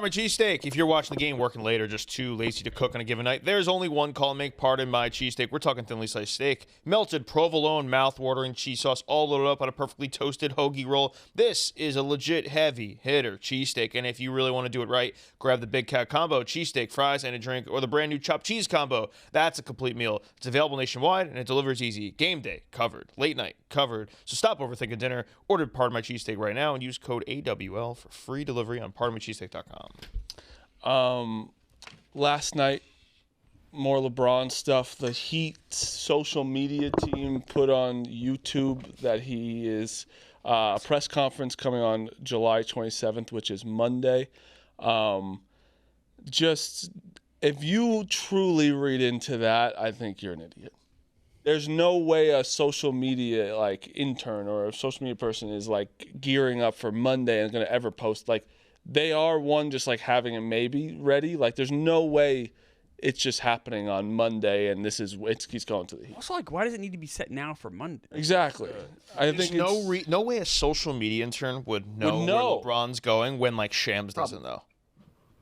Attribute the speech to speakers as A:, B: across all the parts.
A: Pardon My Cheesesteak. If you're watching the game, working late, or just too lazy to cook on a given night, there's only one call and make Pardon My Cheesesteak. We're talking thinly sliced steak, melted provolone, mouth-watering cheese sauce, all loaded up on a perfectly toasted hoagie roll. This is a legit heavy hitter cheesesteak, and if you really want to do it right, grab the Big Cat Combo, cheesesteak, fries, and a drink, or the brand new chopped cheese combo. That's a complete meal. It's available nationwide, and it delivers easy. Game day, covered. Late night, covered. So stop overthinking dinner. Order Pardon My Cheesesteak right now and use code AWL for free delivery on pardonmycheesesteak.com.
B: Last night, more LeBron stuff. The Heat social media team put on YouTube that he is a press conference coming on July 27th, which is Monday. Just if you truly read into that, I think you're an idiot. There's no way a social media intern or a social media person is gearing up for Monday and going to ever post they are just having a maybe ready. There's no way it's just happening on Monday and he's going to the Heat.
C: Also, why does it need to be set now for Monday?
B: Exactly. I think
A: no way a social media intern would know where LeBron's going when Shams doesn't know.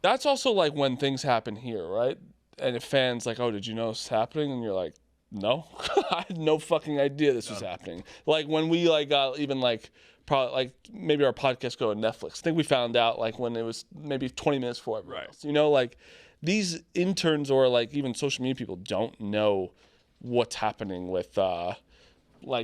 B: That's also when things happen here, right? And if fans oh, did you know this is happening? And you're like, no, I had no fucking idea this was happening. When we got even probably maybe our podcast go on Netflix. I think we found out when it was maybe 20 minutes before everyone else. You know, these interns or even social media people don't know what's happening with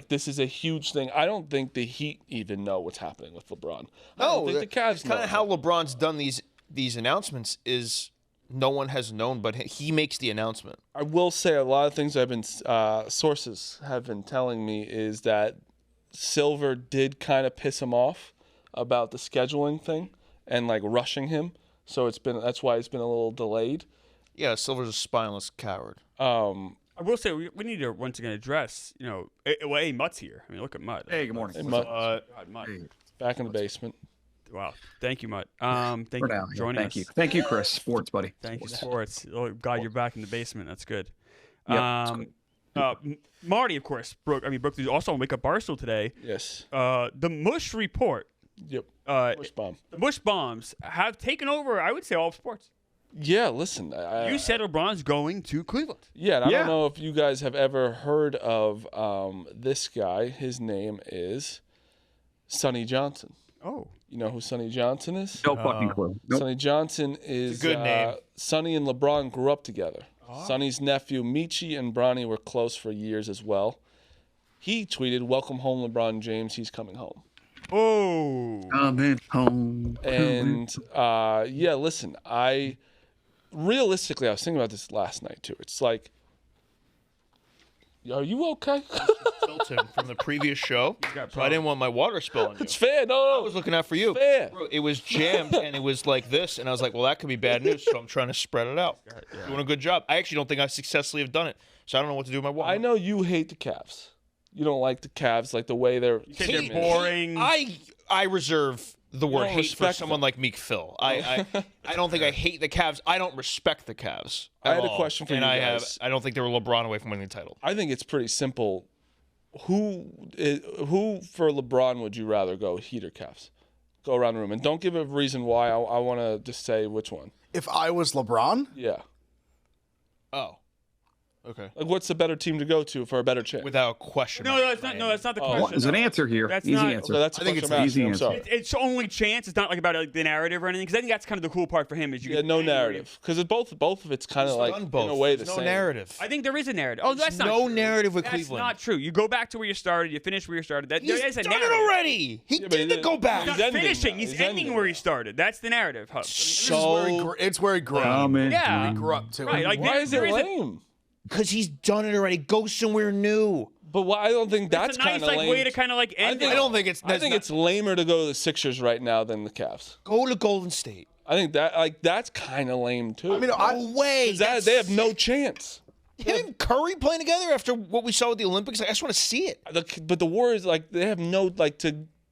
B: this is a huge thing. I don't think the Heat even know what's happening with LeBron. I don't think the Cavs know.
A: Kind of how LeBron's done these announcements is no one has known, but he makes the announcement.
B: I will say a lot of things sources have been telling me is that Silver did kind of piss him off about the scheduling thing and rushing him. So that's why it's been a little delayed.
A: Yeah, Silver's a spineless coward.
C: I will say we need to once again address, Mutt's here. I mean, look at Mutt.
D: Hey, good morning.
B: Hey, Mutt.
C: Mutt.
D: Hey.
B: Back in the basement.
C: Wow. Thank you, Mutt. Thank you for joining us.
D: Thank you, Chris. Sports, buddy.
C: Thank you, Sports. Oh, God, you're back in the basement. That's good.
D: Yep,
C: Marty, of course, broke through also on Wake Up Barstool today.
B: Yes.
C: The Mush Report.
B: Yep.
C: Mush
B: bomb.
C: The Mush Bombs have taken over, I would say, all of sports.
B: Yeah, listen.
C: You said LeBron's going to Cleveland.
B: Yeah, and I don't know if you guys have ever heard of this guy. His name is Sonny Johnson.
C: Oh.
B: You know who Sonny Johnson is?
D: No fucking clue. Nope.
B: Sonny Johnson is
A: a good name.
B: Sonny and LeBron grew up together. Sonny's nephew, Michi, and Bronny were close for years as well. He tweeted, "Welcome home, LeBron James. He's coming home."
C: Oh.
D: Coming home.
B: And, listen, realistically, I was thinking about this last night, too. It's are you okay?
A: Tilton from the previous show, so I didn't want my water spill on you.
B: It's fair. No.
A: I was looking out for you.
B: Fair.
A: Bro, it was jammed, and it was like this, and I was like, well, that could be bad news, so I'm trying to spread it out. Doing a good job. I actually don't think I successfully have done it, so I don't know what to do with my water.
B: I know you hate the Cavs. You don't like the Cavs, the way they're...
C: You think they're boring.
A: I reserve the word hate for
B: respect
A: someone like Meek Phil. I don't think I hate the Cavs. I don't respect the Cavs.
B: I had a question for you guys.
A: I don't think they were LeBron away from winning the title.
B: I think it's pretty simple. Who for LeBron would you rather go, Heat or Cavs? Go around the room. And don't give a reason why. I want to just say which one.
E: If I was LeBron?
B: Yeah.
A: Oh. Okay.
B: What's the better team to go to for a better chance?
A: Without question.
C: No, that's not. No, that's not the question.
D: There's an answer here.
C: That's
D: easy
C: not-
D: answer.
B: Okay, that's
A: I think it's
B: an
D: easy answer.
C: It's only chance. It's not about the narrative or anything. Because I think that's kind of the cool part for him is you.
B: Yeah, no narrative. Because both of it's kind of in a way the
A: no
B: same.
A: narrative.
C: I think there is a narrative. Oh, that's not
A: no
C: true.
A: narrative with
C: That's
A: Cleveland.
C: not true. You go back to where you started. You finish where you started. There
A: He's
C: is a
A: done
C: narrative.
A: it already. He
B: but
A: didn't go back.
C: He's
B: He's
C: not
B: ending
C: finishing.
B: now.
C: He's
B: He's
C: ending
B: ending
C: where
B: now.
C: he started. That's the narrative. Huh?
E: It's where he grew up.
D: Coming
C: Yeah.
E: He grew up too.
C: Right,
B: Why is it
C: there is a-
B: lame?
A: Because he's done it already. Go somewhere new.
B: But I don't think that's
C: It's a nice
B: kind of lame.
C: way to kind of end it.
A: I don't think it's.
B: I think it's lamer to go to the Sixers right now than the Cavs.
A: Go to Golden State.
B: I think that's kind of lame too.
E: I mean,
A: No way.
B: 'Cause they have no chance.
A: Him and Curry playing together after what we saw with the Olympics. I just want to see it.
B: But the Warriors, they have no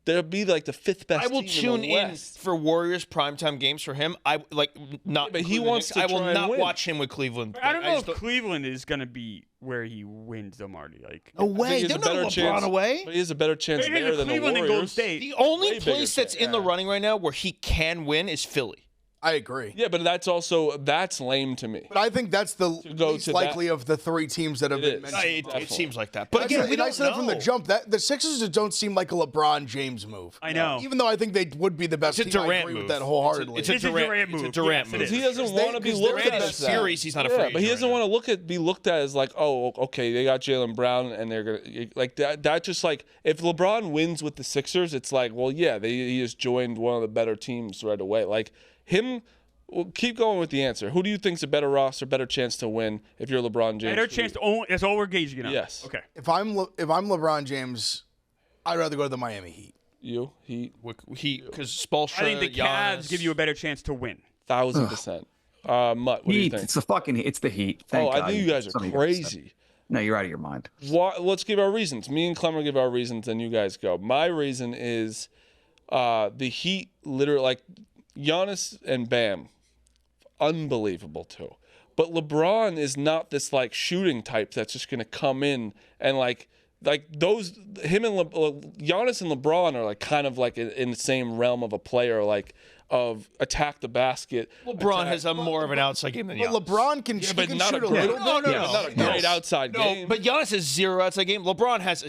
B: they'll be the fifth best.
A: I will
B: team
A: tune
B: in, the
A: in
B: West.
A: for Warriors primetime games for him. I not.
B: but he
A: including
B: wants
A: Knicks.
B: to
A: I will
B: try and
A: not
B: win.
A: watch him with Cleveland.
C: I don't know if
A: just
C: Cleveland is going to be where he wins, though, Marty.
A: No
B: I think
A: way.
B: he has
A: They're
B: a
A: not
B: better
A: LeBron
B: chance,
A: away.
B: But he has a better chance
C: Maybe
B: there than the
C: Cleveland and
B: Warriors.
C: Golden State.
A: The only
B: Way bigger
A: place that's
B: chance,
A: in the
B: yeah.
A: running right now where he can win is Philly.
E: I agree.
B: Yeah, but that's lame to me.
E: But I think that's the
B: go
E: least
B: to
E: likely of the 3 teams that have
B: It
E: been
B: is.
E: mentioned.
A: It seems like that. But again,
E: I said it from the jump that the Sixers just don't seem like a LeBron James move.
C: I know.
E: Even though I think they would be the best
A: It's a
E: team, I
A: Durant
E: agree
A: move.
E: with that wholeheartedly.
A: It's a Durant move.
C: Yes, it is.
B: He doesn't want to be
E: 'cause
B: looked
E: they're
B: at
E: the
B: as that.
A: series, he's not a free
B: Yeah, but he
A: agent
B: doesn't
A: right
B: want to be looked at as like, oh, okay, they got Jaylen Brown, and they're gonna like that. That just like if LeBron wins with the Sixers, it's like, well, yeah, he just joined one of the better teams right away. Like him. Well, keep going with the answer. Who do you think's a better roster, better chance to win if you're LeBron James?
C: Better chance to own. That's all we're gauging on.
B: Yes.
C: Okay.
E: If I'm LeBron James, I'd rather go to the Miami Heat.
A: Because Spoelstra,
C: I think the Cavs
A: Giannis,
C: give you a better chance to win.
B: 1,000%. Mutt, what do you
D: Heat.
B: think?
D: It's the Heat. Thank
B: I
D: God.
B: think you guys are
D: Something gotta say.
B: crazy.
D: No, you're out of your mind.
B: Let's give our reasons. Me and Clemmer give our reasons, and you guys go. My reason is the Heat literally, like Giannis and Bam, unbelievable too. But LeBron is not this like shooting type that's just gonna come in and like those him and Giannis and LeBron are like kind of like in the same realm of a player, like of attack the basket.
A: LeBron has a more of an outside game than
E: But
A: Giannis.
E: LeBron can, he
B: but
E: can
B: not
E: shoot
B: a
E: a
B: great,
E: little bit.
B: not a great outside game.
A: But Giannis has zero outside game. LeBron has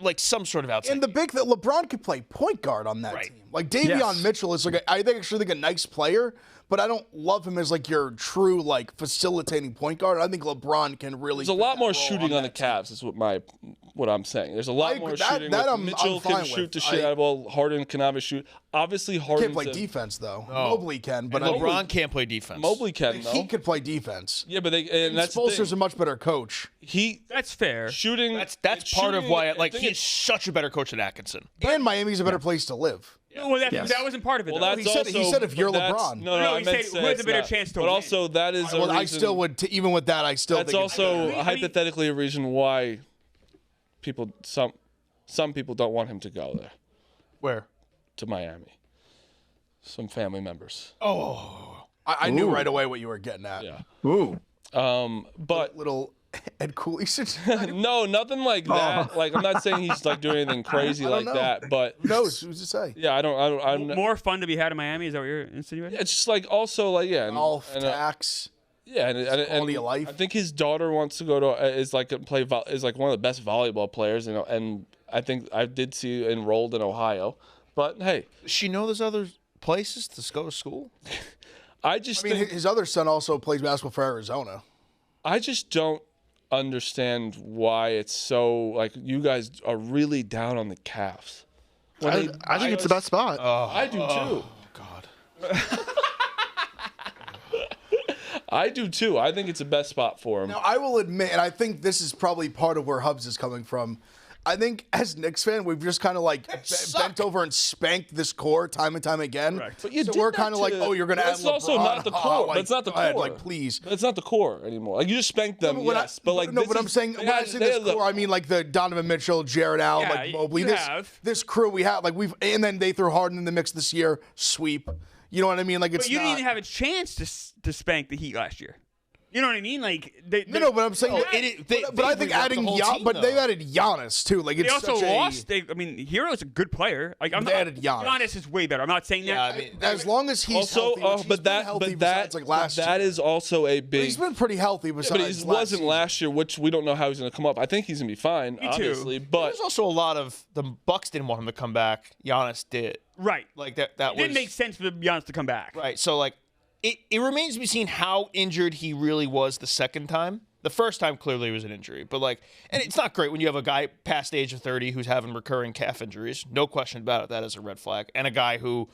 A: like some sort of outside
E: And the big thing, LeBron could play point guard on that
A: Right.
E: team. Like Davion Mitchell is like I actually think a nice player, but I don't love him as like your true like facilitating point guard. I think LeBron can really.
B: There's a lot more shooting on the Cavs, is what I'm saying. There's a lot more shooting. Mitchell can shoot the shit out of ball. Harden can obviously shoot. Obviously, Harden
E: Can't play defense though. Mobley can, but
A: LeBron can't play defense.
B: Mobley can though.
E: he could play defense.
B: Yeah, but and that's the
E: Spoelstra's
B: thing.
E: a much better coach.
C: That's fair.
B: Shooting.
A: That's part of why
B: I think
A: he's such a better coach than Atkinson.
E: And Miami's a better place to live.
C: Well, that wasn't part of it.
B: Well,
C: though.
B: that's
E: he said if you're
B: but that's-
E: LeBron.
B: No,
C: No,
B: I
C: he
B: meant
C: said
B: to
C: who has
B: say
C: a better
B: it's
C: chance to
B: But
C: win.
B: also, that is a
E: Well,
B: reason.
E: I still would. Even with that, I still.
B: That's
E: think
B: also
C: I mean-
B: hypothetically a reason why some people don't want him to go there
A: Where?
B: to Miami. Some family members.
E: I knew right away what you were getting at.
B: Yeah.
D: Ooh.
B: But
E: Little Ed Cooley situation.
B: no, nothing like that. Like I'm not saying he's like doing anything crazy like
E: know.
B: that, but
E: Who knows? Who's to say?
B: yeah, I'm
C: More fun to be had in Miami. Is that what you're insinuating?
B: it's just like also like yeah, and,
E: Golf,
B: and,
E: tax.
B: yeah, and
E: quality of life.
B: I think his daughter wants to go to is like is like one of the best volleyball players, and I think I did see enrolled in Ohio, but hey,
A: Does she know there's other places to go to school?
B: I just
E: I mean,
B: think
E: his other son also plays basketball for Arizona.
B: I just don't understand why it's so like you guys are really down on the Cavs.
F: I think it's the best spot.
B: I do too.
A: God.
B: I do too. I think it's the best spot for him.
E: Now, I will admit, and I think this is probably part of where Hubs is coming from. I think as Knicks fan, we've just kind of like bent over and spanked this core time and time again.
C: Correct.
B: But you
E: so
B: did
E: we're
B: that
E: kind of like,
B: to-
E: oh, you're going to add
B: That's also
E: LeBron.
B: not the core. That's not the
E: go ahead,
B: core.
E: like, please.
B: That's not the core anymore. Like you just spanked them,
E: When
B: yes, but like
E: no,
B: this
E: but I'm
B: is-
E: saying
B: they
E: when I
B: had-
E: say
B: they
E: this
B: had the-
E: core, I mean like the Donovan Mitchell, Jared Allen,
C: Yeah,
E: like Mobley.
C: you have.
E: This crew we have, like and then they threw Harden in the mix this year, sweep. You know what I mean? Like it's
C: But you
E: not,
C: didn't even have a chance to spank the Heat last year. You know what I mean? Like
E: No, but I'm saying, but I think adding
A: but
E: they've added Giannis too. Like
C: they
E: it's
C: also
E: such
C: lost. I mean, Hero's a good player. Like
E: They added Giannis.
C: Giannis is way better. I'm not saying that.
A: Yeah, I mean,
E: as long as he's
B: also,
E: healthy, which he's
B: but
E: been
B: that,
E: healthy
B: but that,
E: besides, like last
B: that
E: year.
B: is also a big.
E: He's been pretty healthy besides.
B: but he
E: last
B: wasn't
E: season.
B: last year, which we don't know how he's going to come up. I think he's going to be fine,
C: Me too.
B: obviously. But
A: there's also a lot of the Bucks didn't want him to come back. Giannis did.
C: Right.
A: Like that
C: It
A: was
C: didn't make sense for Giannis to come back.
A: right. So like, it remains to be seen how injured he really was the second time. The first time clearly was an injury, but like, and it's not great when you have a guy past the age of 30 who's having recurring calf injuries. No question about it. That is a red flag. And a guy who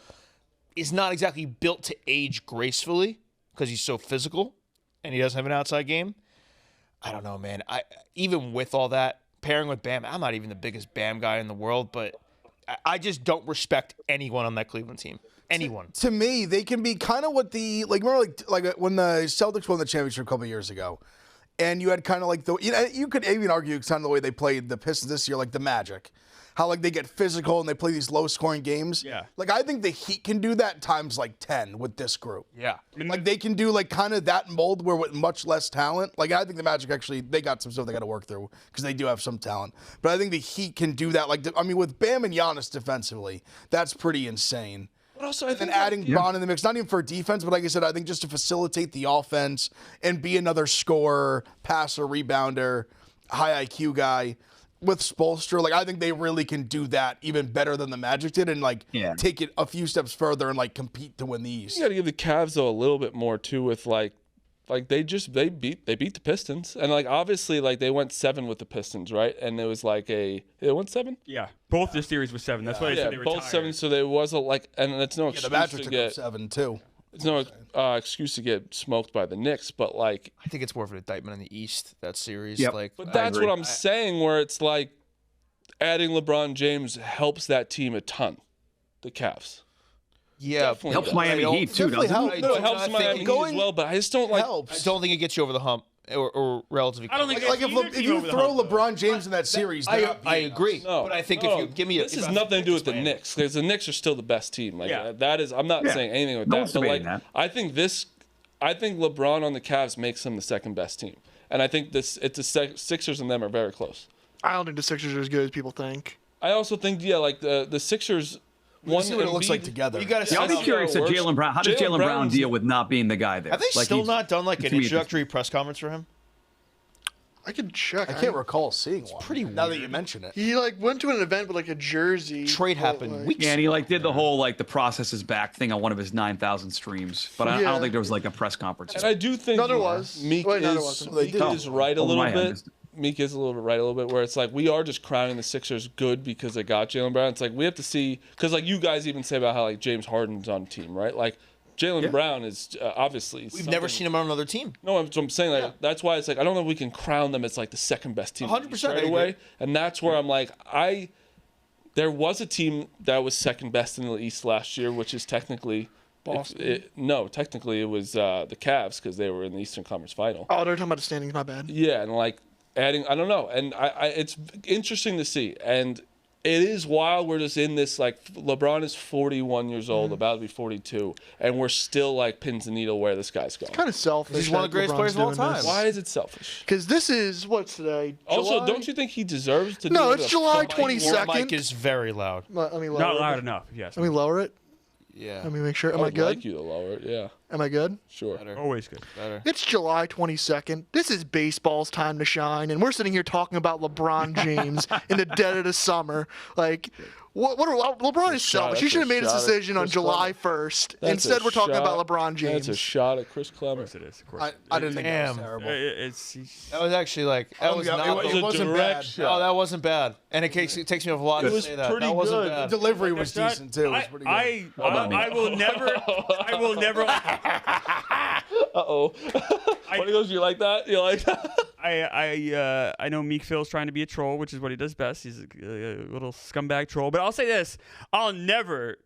A: is not exactly built to age gracefully because he's so physical and he doesn't have an outside game. I don't know, man. Even with all that pairing with Bam, I'm not even the biggest Bam guy in the world, but I just don't respect anyone on that Cleveland team. Anyone.
E: To me, they can be kind of what the remember like when the Celtics won the championship a couple years ago. And you had kind of like you could even argue kind of the way they played the Pistons this year, like the Magic. How like they get physical and they play these low scoring games.
C: Yeah.
E: Like I think the Heat can do that times like 10 with this group.
A: Yeah.
E: Like they can do like kind of that mold where with much less talent. Like I think the Magic actually they got some stuff they got to work through because they do have some talent. But I think the Heat can do that. Like I mean with Bam and Giannis defensively, that's pretty insane.
B: But also, I
E: And
B: think
E: adding Bron in the mix, not even for defense, but like I said, I think just to facilitate the offense and be another scorer, passer, rebounder, high IQ guy with Spoelstra. Like I think they really can do that even better than the Magic did, and take it a few steps further and like compete to win the East.
B: you got to give the Cavs though a little bit more too with like they beat the Pistons, and like obviously like they went 7 with the Pistons, right? And it was like they went 7.
C: Yeah, both the series was 7. That's why I said they were
B: both
C: tired.
B: 7. So there was and it's no
E: The
B: excuse
E: Magic
B: to
E: took
B: get
E: up 7 too.
B: it's no excuse to get smoked by the Knicks, but like.
A: I think it's more of an indictment on the East, that series.
D: Yep.
A: Like,
B: But that's what I'm saying, where it's like adding LeBron James helps that team a ton, the Cavs.
A: yeah,
B: Definitely
D: Helps
B: does.
D: Miami Heat too,
E: definitely
D: doesn't
E: help.
D: it?
B: No, it helps
A: I think
B: Miami Heat as
E: going-
B: well, but I just don't like.
A: I
E: Helps.
A: don't think it gets you over the hump or relatively.
C: I don't think
E: Like
C: either
E: if
C: team
E: you
C: over the
E: throw
C: hump, though.
E: LeBron James in that series,
A: I
E: I
A: agree,
B: No,
A: but I think
B: no,
A: if you give me
B: this has nothing to do with the Knicks, because the Knicks are still the best team. Like
C: Yeah.
B: that is, I'm not
D: Yeah.
B: saying anything with
D: No
B: that,
D: one's
B: but like
D: debating that.
B: I think LeBron on the Cavs makes them the second best team, and I think Sixers and them are very close.
F: I don't think the Sixers are as good as people think.
B: I also think like the Sixers.
E: We'll see what it looks like together.
A: You got to
D: Yeah, I'll be
B: how
D: curious
B: it
D: at
B: works.
D: Jalen Brown. How does
B: Jaylen
D: Jalen Brown
B: Brown's-
D: deal with not being the guy there?
A: Have they
D: Like,
A: still
D: he's-
A: not done like
D: to
A: an
D: me, it's-
A: introductory press conference for him?
F: I could check.
E: I can't recall seeing one.
A: pretty
E: now that
A: weird.
E: you mention it.
F: He like went to an event with like a jersey.
A: Trade
F: but,
A: happened
F: like-
A: weeks.
D: Yeah, and he like did the whole like the process is back thing on one of his 9,000 streams, but I
F: Yeah.
D: don't think there was like a press conference.
B: And I do think
F: No, there was.
B: Meek
F: Wait, no, there
B: is
F: wasn't.
E: They
B: Meek
E: did.
B: is right a
D: Oh,
B: little
D: my
B: bit.
D: goodness.
B: Meek is a little bit right a little bit where it's like we are just crowning the Sixers good because they got Jaylen Brown. It's like we have to see because like you guys even say about how like James Harden's on the team, right? Like Jaylen Brown is obviously
A: We've never seen him on another team.
B: No, I'm saying like that's why it's like I don't know if we can crown them as like the second best team
A: 100%, I
B: right
A: agree.
B: away, and that's where I'm like there was a team that was second best in the East last year, which is technically
F: Boston.
B: technically it was the Cavs because they were in the Eastern Conference Final.
F: Oh, they're talking about the standings. My bad.
B: Yeah, and like adding, I don't know, and I it's interesting to see, and it is wild. We're just in this like LeBron is 41 years old, about to be 42, and we're still like pins and needle where this guy's going.
F: Kind of selfish.
A: He's one of the greatest players of all time.
B: Why is it selfish?
F: Because this is what's today.
B: Also,
F: July?
B: don't you think he deserves to?
F: No,
B: do
F: it's
B: the
F: July
B: fuck-
F: 22nd.
A: Mike is very loud.
F: Let me lower
C: Not
F: it.
C: loud enough. Yes.
F: Let me lower it.
A: Yeah,
F: Let me make sure.
B: I
F: Am I
B: would
F: good?
B: like you to lower it. Yeah,
F: Am I good?
B: sure.
C: Always good.
F: It's July 22nd. This is baseball's time to shine, and we're sitting here talking about LeBron James in the dead of the summer. Like, LeBron is selfish. He
B: that's
F: should have
B: a
F: made his
B: shot at
F: decision on
B: Chris
F: July
B: Clemmer.
F: 1st.
B: That's
F: Instead,
B: a
F: we're talking
B: shot-
F: about LeBron James.
B: That's a shot at Chris Clemmer.
C: Of course it is. Of course.
E: I didn't think that was
A: Damn.
E: terrible.
C: It's
A: that was actually like that was
E: yeah,
A: not.
E: it wasn't
B: direct
E: bad.
B: shot.
A: Oh, that wasn't bad. And it takes me off a lot to
B: was
A: say that.
B: pretty
A: That wasn't
B: good.
A: bad.
E: The delivery was
C: That shot,
E: decent too. It was pretty good.
C: I will never. I will never.
B: Uh-oh. When he goes, you like that? You like that?
C: I know Meek Phil's trying to be a troll, which is what he does best. He's a little scumbag troll. But I'll say this: I'll never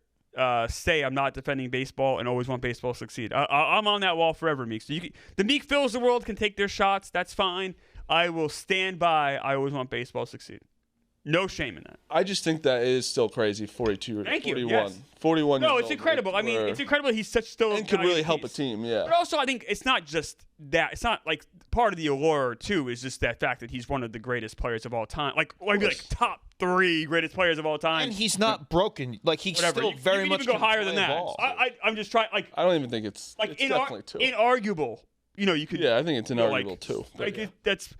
C: say I'm not defending baseball and always want baseball to succeed. I'm on that wall forever, Meek. So the Meek Phils of the world can take their shots. That's fine. I will stand by. I always want baseball to succeed. No shame in that.
B: I just think that is still crazy. 42 or
C: Thank you,
B: 41.
C: yes.
B: 41
C: No,
B: years
C: it's
B: old,
C: incredible. I mean,
B: where-
C: it's incredible. He's such still
B: and could really help a
C: piece.
B: team. Yeah.
C: But also, I think it's not just that. It's not like part of the allure too is just that fact that he's one of the greatest players of all time. Like maybe like top 3 greatest players of all time.
A: And he's not broken. Like he's
C: Whatever.
A: still
C: You
A: very
C: can
A: much
C: even go
A: can
C: higher
A: play
C: than that.
A: ball.
C: I'm just trying. Like
B: I don't even think it's
C: inarguable.
B: definitely 2.
C: You know, you could.
B: Yeah, I think it's
C: you know,
B: inarguable too.
C: Like that's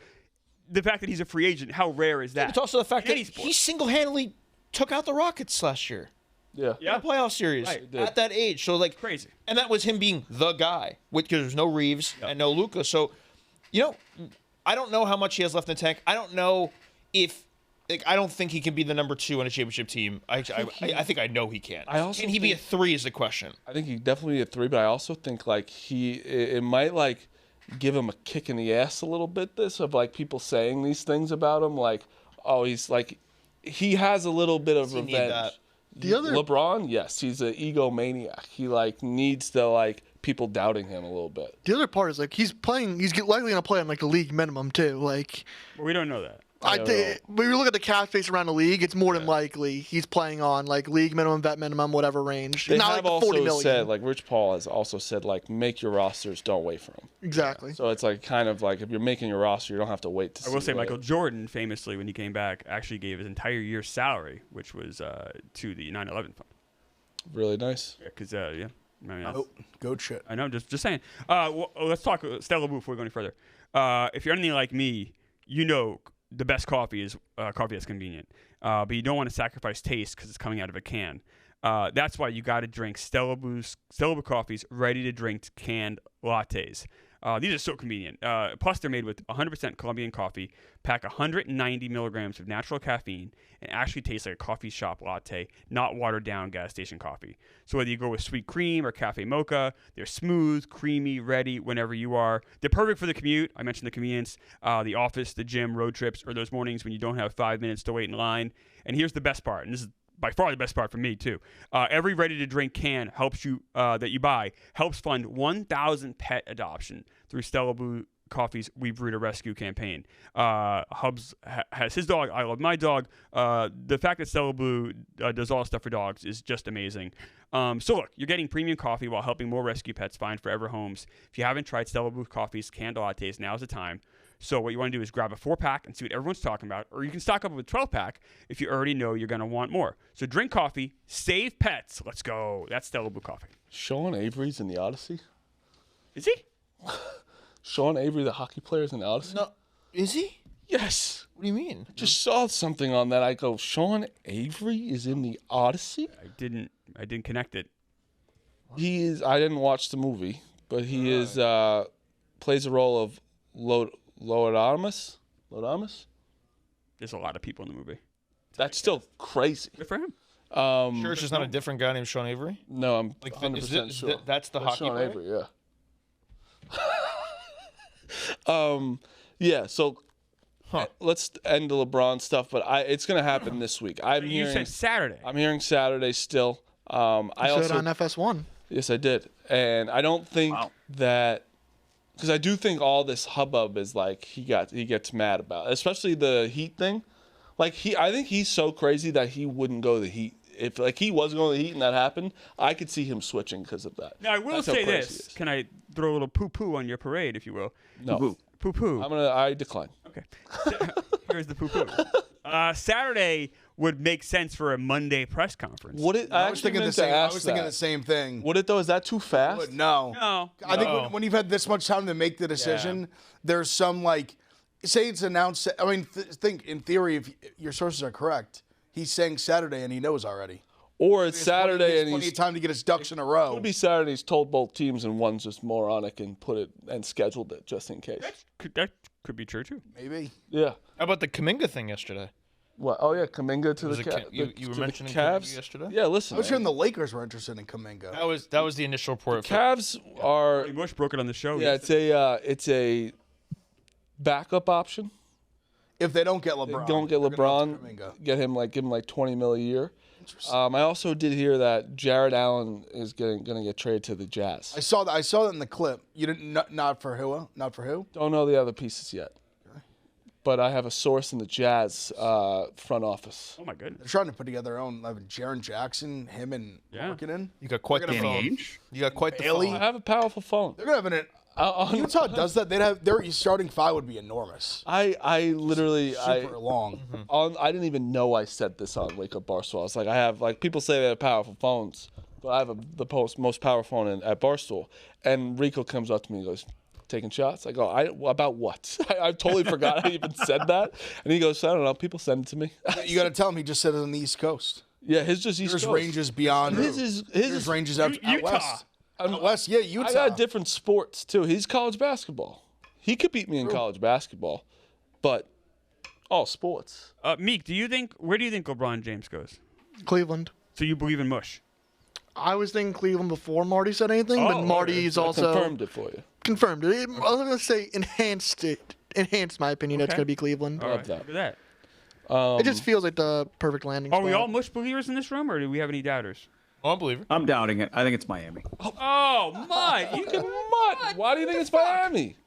C: the fact that he's a free agent. How rare is that?
A: It's also the fact
C: In
A: that
C: any sport.
A: he single-handedly took out the Rockets last year.
B: Yeah.
C: Yeah.
A: In the playoff series
C: Right.
A: at that age. So like
C: Crazy.
A: And that was him being the guy, because there's no Reeves and no Luka. So, you know, I don't know how much he has left in the tank. I don't know if. Like, I don't think he can be the number 2 on a championship team. I think I know he can.
B: I also
A: can he be a
B: think-
A: 3 is the question.
B: I think he definitely be a 3, but I also think like it might like give him a kick in the ass a little bit. This of like people saying these things about him, like, oh, he's like, he has a little bit of
A: he need
B: revenge.
A: that?
F: The other-
B: LeBron, yes, he's an egomaniac. He like needs to like people doubting him a little bit.
F: The other part is like he's playing. He's likely gonna play on like the league minimum too. Like
C: But we don't know that.
F: I think when you look at the cap space around the league, it's more than likely he's playing on like league minimum, vet minimum, whatever range.
B: They
F: Not
B: have
F: like 40
B: also
F: million.
B: said, like Rich Paul has also said, like make your rosters, don't wait for him.
F: Exactly.
B: So it's like kind of like if you're making your roster, you don't have to wait to.
C: I will
B: see
C: say
B: what-
C: Michael Jordan famously, when he came back, actually gave his entire year's salary, which was to the 9/11 fund.
B: really nice.
C: Yeah, because I mean,
E: Oh, goat shit.
C: I know. Just saying. Well, let's talk Stella before we go any further. If you're anything like me, you know the best coffee is coffee that's convenient. But you don't want to sacrifice taste because it's coming out of a can. That's why you got to drink Stella Blue Coffee's ready-to-drink canned lattes. These are so convenient. Plus, they're made with 100% Colombian coffee, pack 190 milligrams of natural caffeine, and actually taste like a coffee shop latte, not watered-down gas station coffee. So whether you go with sweet cream or cafe mocha, they're smooth, creamy, ready whenever you are. They're perfect for the commute. I mentioned the convenience, the office, the gym, road trips, or those mornings when you don't have 5 minutes to wait in line. And here's the best part, and this is by far the best part for me too. Every ready-to-drink can helps you that you buy helps fund 1,000 pet adoption through Stella Blue Coffee's We Breed a Rescue campaign. Hubs has his dog. I love my dog. The fact that Stella Blue does all stuff for dogs is just amazing. So look, you're getting premium coffee while helping more rescue pets find forever homes. If you haven't tried Stella Blue Coffee's canned lattes, now's the time. So what you want to do is grab a 4-pack and see what everyone's talking about, or you can stock up with a 12-pack if you already know you're going to want more. So drink coffee, save pets. Let's go. That's Stella Blue Coffee.
B: Sean Avery's in the Odyssey.
C: Is he?
B: Sean Avery, the hockey player, is in the Odyssey.
A: No, is he?
B: Yes.
A: What do you mean?
B: Just saw something on that. I go, Sean Avery is in the Odyssey.
C: I didn't connect it.
B: He is. I didn't watch the movie, but he is plays a role of Loadamus.
C: There's a lot of people in the movie.
B: That's still crazy.
C: Good for him.
A: Sure, it's just not a different guy named Sean Avery.
B: No, I'm
A: Like,
B: 100% sure.
A: That's the hockey
B: Sean
A: player?
B: Avery, yeah. Yeah. So let's end the LeBron stuff, but it's gonna happen this week.
C: You said Saturday.
B: I'm hearing Saturday still. I
F: You
B: also
F: said on FS1.
B: Yes, I did, and I don't think that because I do think all this hubbub is like he gets mad about, especially the Heat thing. Like I think he's so crazy that he wouldn't go to the Heat. If like he was going to the Heat and that happened, I could see him switching because of that.
C: Now I will
B: That's how
C: say
B: crazy
C: this:
B: he is.
C: can I throw a little poo-poo on your parade, if you will?
B: No,
C: Poo-poo.
B: I decline.
C: Okay. Here's the poo-poo. Saturday would make sense for a Monday press conference.
B: Would it?
E: I was thinking the same. I was thinking the same thing.
B: Would it though? Is that too fast?
E: But no.
C: No.
E: I think when you've had this much time to make the decision, there's some like, say it's announced. I mean, think in theory, if your sources are correct, he's saying Saturday and he knows already.
B: Or it's Saturday and
E: plenty
B: he's
E: of time to get his ducks in a row.
B: It would be Saturday. He's told both teams, and one's just moronic and put it and scheduled it just in case.
C: That could be true too.
E: Maybe.
B: Yeah.
A: How about the Kuminga thing yesterday?
B: What? Oh yeah, Kuminga to
A: Was
B: the
A: it
B: Cavs.
A: you were mentioning
B: Cavs
A: Kuminga yesterday?
B: Yeah, listen.
E: I was hearing the Lakers were interested in Kuminga.
A: That was the initial report.
B: Cavs are.
C: Bush broke it on the show.
B: Yeah, it's a backup option.
E: If they don't get LeBron,
B: Don't get
E: they're gonna
B: LeBron.
E: go to Kuminga.
B: Give him like $20 million a year. I also did hear that Jared Allen is going to get traded to the Jazz.
E: I saw that in the clip. You didn't not for who? Not for who?
B: Don't know the other pieces yet. But I have a source in the Jazz front office.
C: Oh my goodness.
E: They're trying to put together their own. Like Jaren Jackson, him and Markkanen.
A: You got quite the
E: They're gonna
A: phone. You got quite the phone.
B: I have a powerful phone.
E: They're gonna have Utah does that. They'd have their starting five would be enormous.
B: I literally
E: Super long.
B: I didn't even know I said this on Wake Up Barstool. I was like, I have like people say they have powerful phones, but I have the most powerful phone at Barstool. And Rico comes up to me and goes, taking shots. I go, about what? I totally forgot I even said that. And he goes, I don't know. People send it to me.
E: You got to tell him he just said it on the East Coast.
B: Yeah, his just East
E: His
B: Coast.
E: ranges beyond. His ranges out west. Out west, yeah, Utah.
B: I got different sports too. He's college basketball. He could beat me in college basketball, but all sports.
C: Meek, where do you think LeBron James goes?
F: Cleveland.
C: So you believe in Mush?
F: I was thinking Cleveland before Marty said anything, but Marty's also
B: confirmed it for you.
F: Confirmed it. I was going to say enhanced my opinion. That's
C: Okay.
F: going to be Cleveland.
C: All right,
B: that.
C: look at that.
F: It just feels like the perfect landing
C: Are
F: spot.
C: we all Mush believers in this room, or do we have any doubters?
A: Oh, I believe it.
D: I'm doubting it. I think it's Miami.
C: Oh, Mud! You can
B: Mud. Why do you think it's Miami?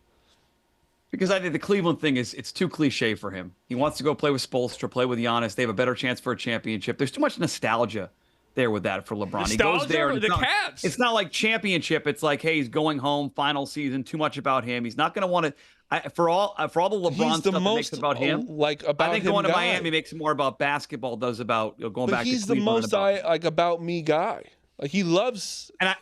D: Because I think the Cleveland thing it's too cliche for him. He wants to go play with Spoelstra, play with Giannis. They have a better chance for a championship. There's too much nostalgia there with that for LeBron. He goes there.
C: The Cavs.
D: It's not like championship. It's like, hey, he's going home, final season. Too much about him. He's not going to want to. For all the LeBron
B: He's
D: stuff
B: the
D: that
B: most
D: makes it about him,
B: about
D: I think
B: him
D: going to
B: guy.
D: Miami makes it more about basketball does about going
B: But
D: back
B: he's
D: to
B: the
D: Cleveland.
B: most about me guy. Like he loves
D: And I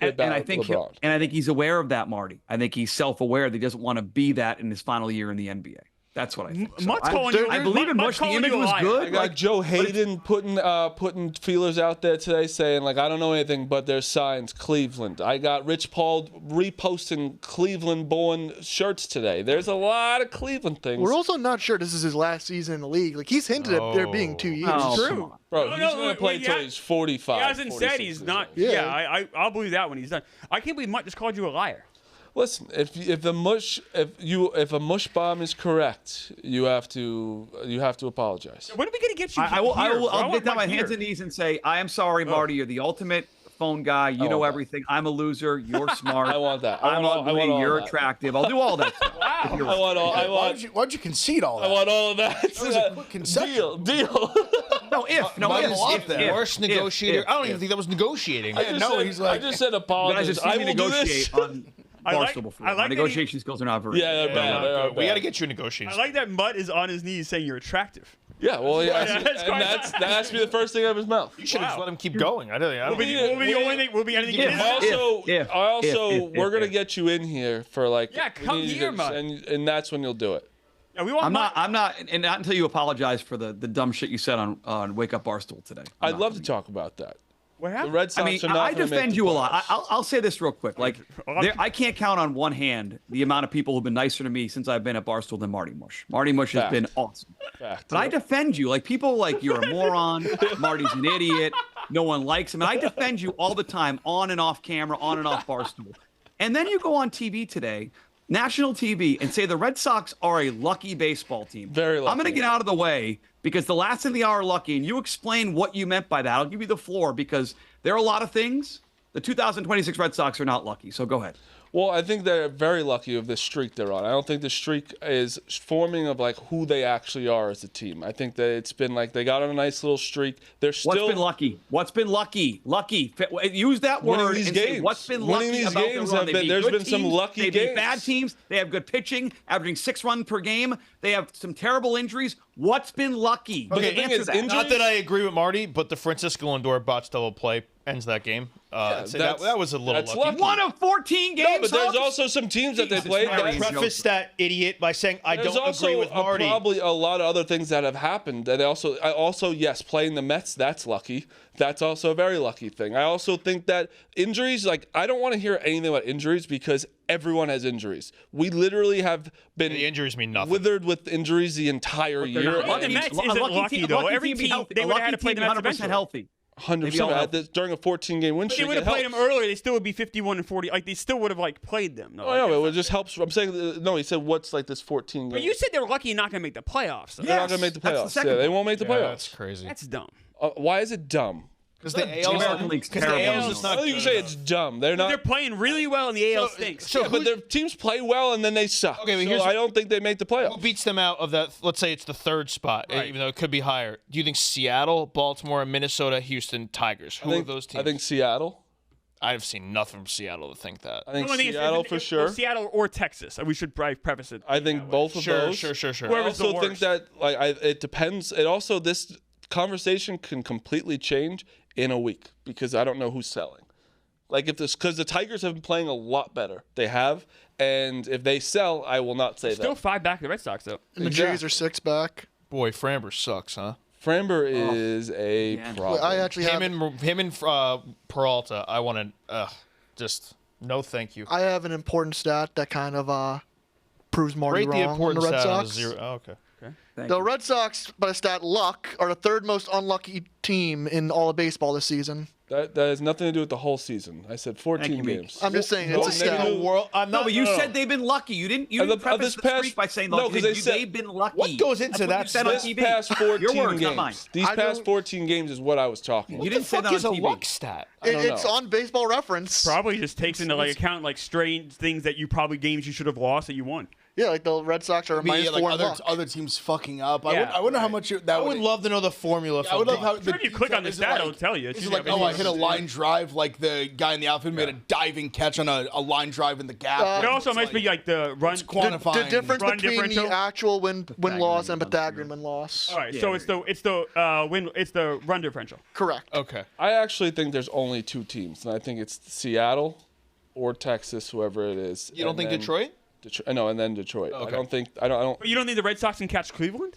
D: think
B: LeBron.
D: he's aware of that, Marty. I think he's self-aware that he doesn't want to be that in his final year in the NBA. That's what I think. So
C: Mutt's calling you.
D: I believe in Mush. The image was good.
B: I got Joe Hayden putting feelers out there today saying, like, I don't know anything, but there's signs, Cleveland. I got Rich Paul reposting Cleveland-born shirts today. There's a lot of Cleveland things.
F: We're also not sure this is his last season in the league. Like, he's hinted at there being 2 years.
D: Oh,
C: True.
B: Bro, he's going to play until he's 45.
C: He hasn't said he's not.
F: Yeah.
C: I'll believe that when he's done. I can't believe Mutt just called you a liar.
B: Listen, if a mush bomb is correct, you have to apologize.
C: When are we gonna get you?
D: I'll get down my hands and knees and say, I am sorry, Marty. You're the ultimate phone guy. You know everything. I'm a loser. You're smart.
B: I want that.
D: I'm ugly. You're attractive. I'll do all that stuff.
E: Why'd you concede all that?
B: I want all of that.
E: That was a quick concession.
B: Deal.
D: If.
A: Worst negotiator. I don't even think that was negotiating.
B: I just said
D: You guys
B: apologize.
D: have
B: I
D: seen me
B: will do
D: negotiate
B: this.
D: on Barstool before.
C: I like
D: My
C: that
D: negotiation skills are not very good.
B: Yeah,
A: We got to get you a negotiation.
C: I like that Mutt is on his knees saying you're attractive.
B: Yeah, well, yeah,
C: that's
B: and that has to be the first thing out of his mouth.
A: You should have just let him keep going. I don't
C: Will be anything.
B: We're gonna get you in here for like.
C: Yeah, come here, Mutt.
B: and that's when you'll do it.
C: Yeah, we want
D: I'm
C: Mutt.
D: not, and not until you apologize for the dumb shit you said on Wake Up Barstool today.
B: I'd love to talk about that.
C: What
B: The
C: happened?
B: Red Sox
D: I mean,
B: are not
D: I
B: gonna make
D: defend
B: the
D: you a lot.
B: playoffs.
D: I'll say this real quick. Like, I can't count on one hand the amount of people who've been nicer to me since I've been at Barstool than Marty Mush. Marty Mush has
B: Fact.
D: been awesome.
B: Fact.
D: But I defend you. Like, people like, you're a moron. Marty's an idiot. No one likes him. And I defend you all the time, on and off camera, on and off Barstool. And then you go on TV today, national TV, and say the Red Sox are a lucky baseball team.
B: Very lucky.
D: I'm going to get out of the way because the last of the hour lucky, and you explain what you meant by that. I'll give you the floor because there are a lot of things. The 2026 Red Sox are not lucky, so go ahead.
B: Well, I think they're very lucky of this streak they're on. I don't think the streak is forming of like who they actually are as a team. I think that it's been like they got on a nice little streak. They're still
D: What's been lucky? What's been lucky? Lucky. Use that
B: Winning
D: word
B: these
D: and say
B: games.
D: what's been
B: Winning
D: lucky
B: these
D: about
B: games
D: their run.
B: have been-
D: They beat
B: there's
D: good
B: been some
D: teams,
B: lucky
D: they beat
B: games.
D: bad teams. They have good pitching, averaging 6 runs per game. They have some terrible injuries. What's been lucky?
B: But the thing
D: Answer
B: is,
D: that.
B: injury-
A: Not that I agree with Marty, but the Francisco Lindor botched double play ends that game. I'd say that was a little
B: that's
A: lucky.
B: lucky.
D: One of 14 games.
B: No, but there's
D: Hawks?
B: also some teams that they
D: Jesus
B: played
D: Mary.
B: that
A: Preface that idiot by saying I
B: There's
A: don't
B: also
A: agree with Marty.
B: probably a lot of other things that have happened. That also yes, playing the Mets, that's lucky. That's also a very lucky thing. I also think that injuries, like I don't want to hear anything about injuries because everyone has injuries. We literally have been
A: The injuries mean nothing.
B: withered with injuries the entire
D: They're
B: year.
D: not lucky.
C: The Mets
D: A
C: isn't
D: lucky
C: lucky,
D: team-
C: though.
D: a lucky
C: Every
D: team be
C: team-
D: healthy.
C: they
D: A
C: would've
D: lucky
C: had to play
D: team
C: the Mets
D: 100%
C: eventually.
D: healthy.
B: 100%. During a 14-game win
C: They
B: streak,
C: would
B: it
C: have played them
B: helps.
C: earlier. They still would be 51 and 40. Like they still would have like played them. No,
B: Oh, no, it just helps. I'm saying no. He said what's like this 14
C: But
B: game.
C: you said they were lucky not going to make the playoffs. Though.
B: They're not
D: Yes,
B: gonna make the
D: that's the
B: playoffs.
D: second
B: Yeah, they
D: one.
B: won't make the
A: Yeah,
B: playoffs.
A: that's crazy.
C: That's dumb.
B: Why is it dumb?
A: Because the
D: The American League's
A: because the
D: terrible.
A: AL's just
B: I
A: not
B: don't think you
A: good
B: say
A: enough.
B: it's dumb. They're not.
C: They're playing really well, and the AL stinks.
A: so
B: Yeah, but their teams play well and then they suck.
A: Okay, but
B: so
A: here's-
B: I don't think they make the
A: Who
B: playoffs.
A: beats them out of that? Let's say it's the third spot, even though it could be higher. Do you think Seattle, Baltimore, Minnesota, Houston, Tigers? Who are those teams?
B: I think Seattle.
A: I've seen nothing from Seattle to think that.
B: I think
C: The only thing is,
B: Seattle
C: if-
B: for
C: if-
B: sure.
C: Seattle or Texas. We should probably preface it.
B: I think both of those.
A: Sure.
B: I
C: Whoever's the
B: also think
C: worst.
B: that it depends. It also this conversation can completely change in a week because I don't know who's selling. Like if this because the Tigers have been playing a lot better. They have, and if they sell, I will not say
C: Still
B: that.
C: 5 back to the Red Sox though.
F: And the Jays are 6 back.
A: Boy, Framber sucks, huh?
B: Framber is a
D: Yeah.
B: problem.
F: I actually have.
A: Him and Peralta. I want to just no, thank you.
F: I have an important stat that kind of proves Marty
A: Rate the
F: wrong on
A: important
F: the Red
A: stat on a
F: Sox.
A: 0. Oh, okay.
D: Thank
F: The
D: you.
F: Red Sox, by stat luck, are the third most unlucky team in all of baseball this season.
B: That has nothing to do with the whole season. I said 14
D: you, Meek.
B: games.
F: I'm just saying it's a
B: No,
F: stat.
B: negative-
A: World, I'm
D: No,
A: not,
D: but you
A: no, no.
D: said they've been lucky. You didn't preface
B: this
D: the
B: past-
D: streak by saying
B: no,
D: lucky.
B: 'cause they said-
D: They've been lucky.
A: What goes into
D: That's what
A: that
D: you said on
B: This
D: TV.
B: past 14
D: Your words,
B: games.
D: not mine.
B: These
F: I
B: past
F: don't-
B: 14 games is what I was talking about.
D: You didn't say
A: Fuck
D: that on
A: is a
D: TV.
A: luck stat?
B: I don't
F: It's
B: know.
F: on Baseball Reference.
C: Probably just takes into like account like strange things that you probably games you should have lost that you won.
F: Yeah, like the Red Sox are a minus
E: like
F: 4 in luck.
E: other teams fucking up.
C: Yeah,
E: I wonder how much that
A: I would love to know the formula.
E: I would love how
C: Sure, if you click on the stat, it'll tell you.
E: Is it like, I hit a line drive, like the guy in the outfield made a diving catch on a line drive in the gap.
C: It also might be like the run.
E: quantifying
F: The difference
C: run
F: between
C: differential?
F: the actual win loss and
D: Pythagorean
F: Pythagorean win loss.
C: All right, so it's the run differential.
F: Correct.
A: Okay.
B: I actually think there's only 2 teams, and I think it's Seattle or Texas, whoever it is.
A: You don't think Detroit?
B: No, and then Detroit.
A: Okay.
B: I don't think. I don't.
C: But you don't think the Red Sox can catch Cleveland?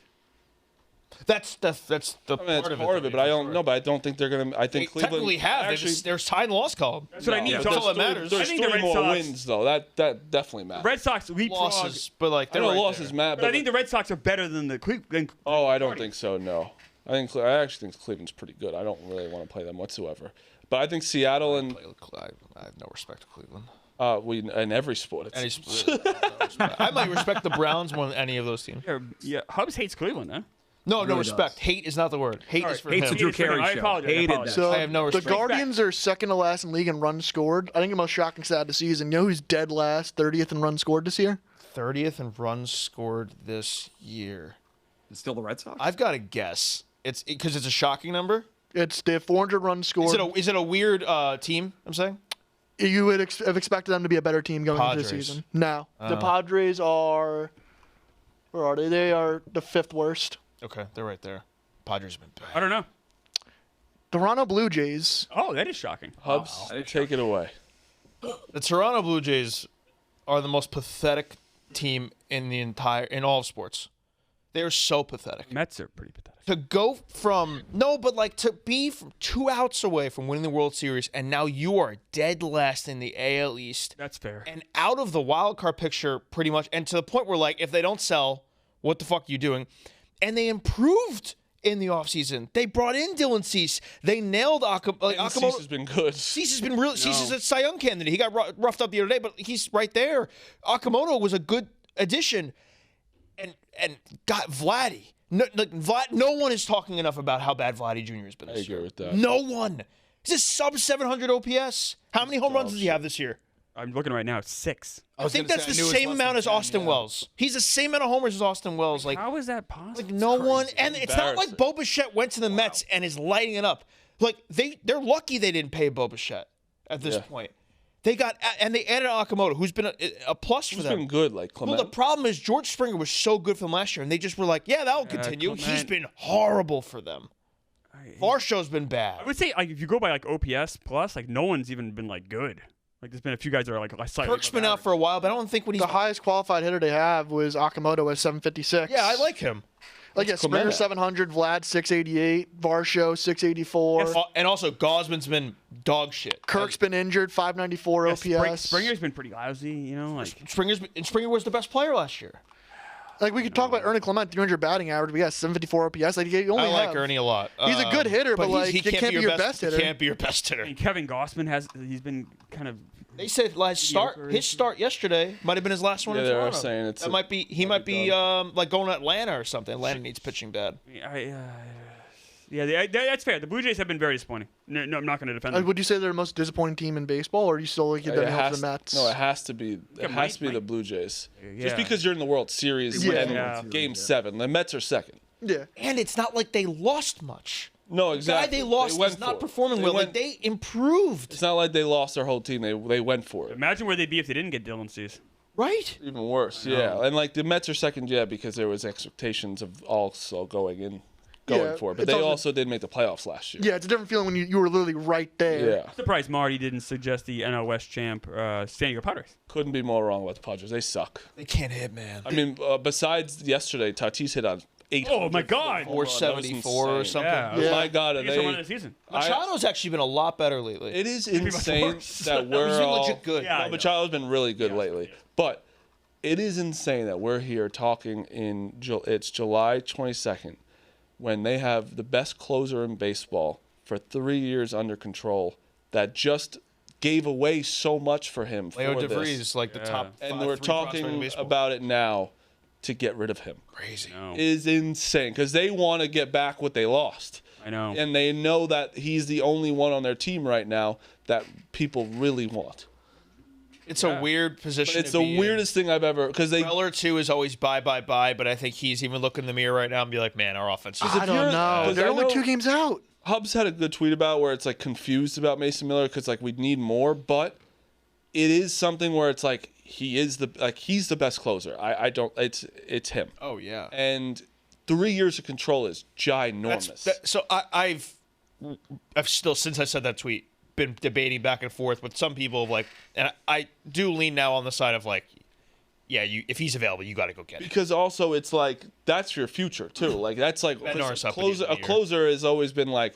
A: That's the
B: I mean, it's
A: part of it.
B: but I don't know. But I don't think they're gonna. I
A: They
B: think Cleveland
A: technically have.
B: Actually,
A: They're tied in the loss column.
C: That's what I need.
A: Yeah,
C: So
A: that's all that matters.
B: There's
C: I think the
B: 3
C: Red
B: more
C: Sox-
B: wins though. That definitely matters.
C: Red Sox leapfrog.
A: Losses, but like
B: I
A: they're
B: know
A: right
B: losses
A: there.
B: matter.
C: But I think the Red Sox are better than the Cleveland.
B: Oh, I don't think so. No, I actually think Cleveland's pretty good. I don't really want to play them whatsoever. But I think Seattle and
A: I have no respect to Cleveland.
B: in every sport. It's,
A: I might respect the Browns more than any of those teams.
C: Yeah, Hubs hates Cleveland, huh?
A: No, no
D: Really
A: respect.
D: does.
A: Hate is not the word. Hate is for
D: Hate's
A: him.
D: a Drew
C: Hated for him.
D: Carey
C: I
D: show.
C: apologize, I
D: Hated
C: apologize.
D: that.
F: So
A: I have no
F: the
A: respect.
F: Guardians are second to last in league in runs scored. I think the most shocking stat of the season. You know who's dead last, 30th in runs scored this year?
A: 30th in runs scored this year.
D: It's still the Red Sox.
A: I've got to guess. It's because it's a shocking number.
F: They have 400 runs scored.
A: Is it a weird team? I'm saying.
F: You would have expected them to be a better team going into the
A: Padres.
F: season. No, the Padres are. Where are they? They are the 5th worst.
A: Okay, they're right there. Padres have been bad.
C: I don't know.
F: Toronto Blue Jays.
C: Oh, that is shocking.
B: Hubs, take it away.
A: The Toronto Blue Jays are the most pathetic team in all of sports. They're so pathetic.
C: Mets are pretty pathetic.
A: To go from to be from 2 outs away from winning the World Series, and now you are dead last in the AL East
C: That's fair.
A: and out of the wild card picture pretty much, and to the point where like if they don't sell, what the fuck are you doing? And they improved in the offseason. They brought in Dylan Cease. They nailed Akamoto.
B: Cease has been good.
A: Cease has been really. Cease is a Cy Young candidate. He got roughed up the other day, but he's right there. Akamoto was a good addition, and got Vladdy. No one is talking enough about how bad Vladdy Jr. has been this year.
B: agree with that.
A: No one. He's a sub 700 OPS. How many home runs does he have this year?
C: I'm looking right now. It's 6.
A: I think that's the same amount as Austin Wells. He's the same amount of homers as Austin Wells. Like
C: How is that possible?
A: like no one, and it's not like Bo Bichette went to the Mets and is lighting it up. Like they're lucky they didn't pay Bo Bichette at this point. They got and they added Akamoto, who's been a plus for
B: He's
A: them.
B: been good, like
A: Well,
B: Clement.
A: the problem is George Springer was so good for them last year, and they just were like, "Yeah, that'll continue." He's
C: Clement-
A: been horrible for them. Varsho's been
C: I
A: bad.
C: would say like if you go by like OPS plus, like no one's even been like good. Like there's been a few guys that are like slightly.
A: Kirk's been out for a while, but I don't think when he's
F: The highest qualified hitter they have was Akamoto at 756.
A: yeah, I like him.
F: Like yeah, Springer
B: Clement.
F: 700, Vlad 688, Varsho 684.
A: And also Gosman's been dog shit.
F: Kirk's been injured 594 OPS.
C: Springer's been pretty lousy, you know. Like
A: Springer was the best player last year.
F: Like we could talk about Ernie Clement 300 batting average, but yeah, 754 OPS. Like you only
A: I like
F: have,
A: Ernie a lot.
F: He's a good hitter, but like he can't be your best hitter.
A: He can't be your best hitter.
C: and Kevin Gossman he's been kind of.
A: They said his start yesterday might have been his last one
B: Yeah,
A: in
B: they were
A: Toronto.
B: saying it's
A: that
B: a-
A: might be like going to Atlanta or something. Atlanta needs pitching bad.
C: That's fair. The Blue Jays have been very disappointing. No, I'm not going to defend them.
F: Would you say they're the most disappointing team in baseball, or are you still like you
B: It
F: don't know
B: has,
F: the Mets?
B: no, it has to be. It has to be
C: Mike-
B: the Blue Jays.
C: Yeah.
B: Just because you're in the World Series
F: Yeah.
B: and
C: Yeah.
B: Game 7, the Mets are second.
F: Yeah.
A: And it's not like they lost much.
B: No,
A: The
B: exactly.
A: guy they lost
B: went
A: is not
B: for it.
A: performing
B: They
A: well.
B: went-
A: Like they improved,
B: It's not like they lost their whole team. They went for it.
C: Imagine where they'd be if they didn't get Dylan Cease.
A: right?
B: Even worse, yeah. And like the Mets are second, yeah, because there was expectations of also going
F: Yeah,
B: for it. But
F: it's
B: they
F: also-
B: also did make the playoffs last year.
F: Yeah, it's a different feeling when you were literally right there.
B: Yeah.
C: I'm surprised Marty didn't suggest the NL West champ San Diego Padres.
B: Couldn't be more wrong about the Padres. They suck.
A: They can't hit, man.
B: I mean, besides yesterday, Tatis hit on 800.
C: Oh my God!
A: 474 or
B: insane.
A: something.
C: Yeah.
F: Yeah.
B: My God, are
C: Biggest home run
B: they?
C: of the season.
A: Machado's actually been a lot better lately.
B: It is
C: much
B: insane
C: worse.
B: that
A: He's
B: we're
A: been
B: all.
A: legit good.
C: Yeah.
B: No, Machado's been really good lately, but it is insane that we're here talking it's July 22nd, when they have the best closer in baseball for 3 years under control that just gave away so much for him.
A: Leo
B: for
A: DeVries,
B: this.
A: like the top.
B: And
A: 5
B: we're
A: three prospect in
B: talking
A: baseball.
B: about it now to get rid of him.
A: crazy.
C: No.
B: It is insane because they want to get back what they lost.
C: I know.
B: And they know that he's the only one on their team right now that people really want.
A: It's a weird position.
B: It's the weirdest thing I've ever because they
A: Weller too is always buy, but I think he's even looking in the mirror right now and be like, man, our offense.
F: I don't know. They're only 2 games out.
B: Hubs had a good tweet about where it's like confused about Mason Miller because like we'd need more, but it is something where it's like he's the best closer. I don't. It's him.
A: Oh yeah.
B: And 3 years of control is ginormous.
A: So I've still, since I said that tweet, been debating back and forth with some people of like, and I do lean now on the side of like, yeah, if he's available, you got to go get him.
B: Because also it's like that's your future too. Like that's like a closer has always been like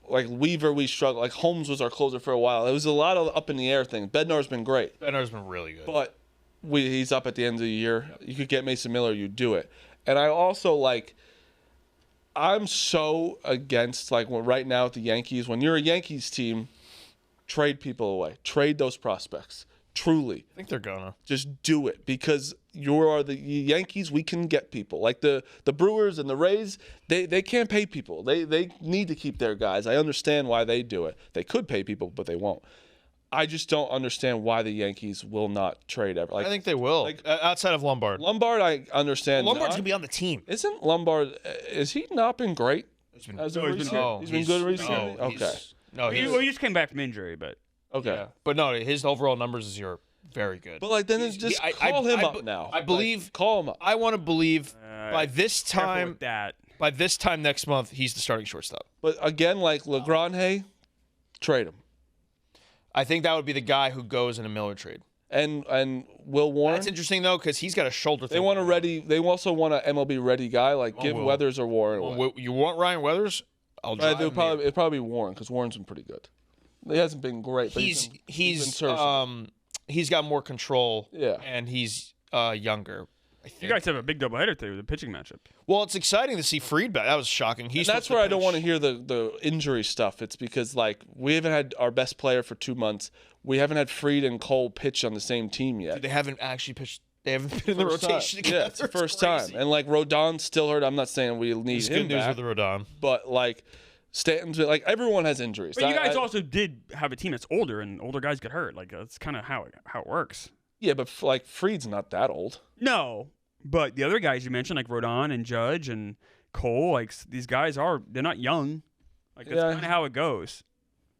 B: Weaver, we struggle. Like Holmes was our closer for a while. It was a lot of up in the air things. Bednar's been great.
A: Bednar's been really good.
B: But he's up at the end of the year. You could get Mason Miller, you do it. And I also I'm so against right now at the Yankees. When you're a Yankees team, trade people away. Trade those prospects. Truly.
A: I think they're gonna.
B: Just do it because you are the Yankees. We can get people like the Brewers and the Rays. They can't pay people. They need to keep their guys. I understand why they do it. They could pay people, but they won't. I just don't understand why the Yankees will not trade ever.
A: I think they will. Outside of Lombard.
B: Lombard, I understand.
A: Lombard's gonna be on the team.
B: Isn't Lombard? Is he not been great?
A: He's been
B: good recently. Okay.
C: He just came back from injury, but.
B: Okay.
A: Yeah. But no, his overall numbers are very good.
B: But then it's just call him up now.
A: I believe
B: call him up.
A: I want to believe by this time next month he's the starting shortstop.
B: But again, like Legron, trade him.
A: I think that would be the guy who goes in a Miller trade.
B: And Will Warren.
A: That's interesting though because he's got a shoulder thing.
B: They also want an MLB ready guy. Like give Weathers or Warren away.
A: You want Ryan Weathers? I'll drive him.
B: It'd probably be Warren because Warren's been pretty good. He hasn't been great, but he's got more control. Yeah.
A: And he's younger. I think.
C: You guys have a big doubleheader today with a pitching matchup.
A: Well, it's exciting to see Fried back. That was shocking.
B: That's where I don't want to hear the injury stuff. It's because we haven't had our best player for 2 months. We haven't had Fried and Cole pitch on the same team yet.
A: They haven't actually pitched. They haven't been in the rotation together.
B: Yeah, it's the first time. And Rodon's still hurt. I'm not saying we need him
A: good news
B: back,
A: with Rodon.
B: But Stanton's everyone has injuries.
C: But you guys also did have a team that's older, and older guys get hurt. That's kind of how it works.
B: Yeah, but Fried's not that old.
C: No, but the other guys you mentioned, like Rodon and Judge and Cole, these guys they're not young. That's kind of how it goes.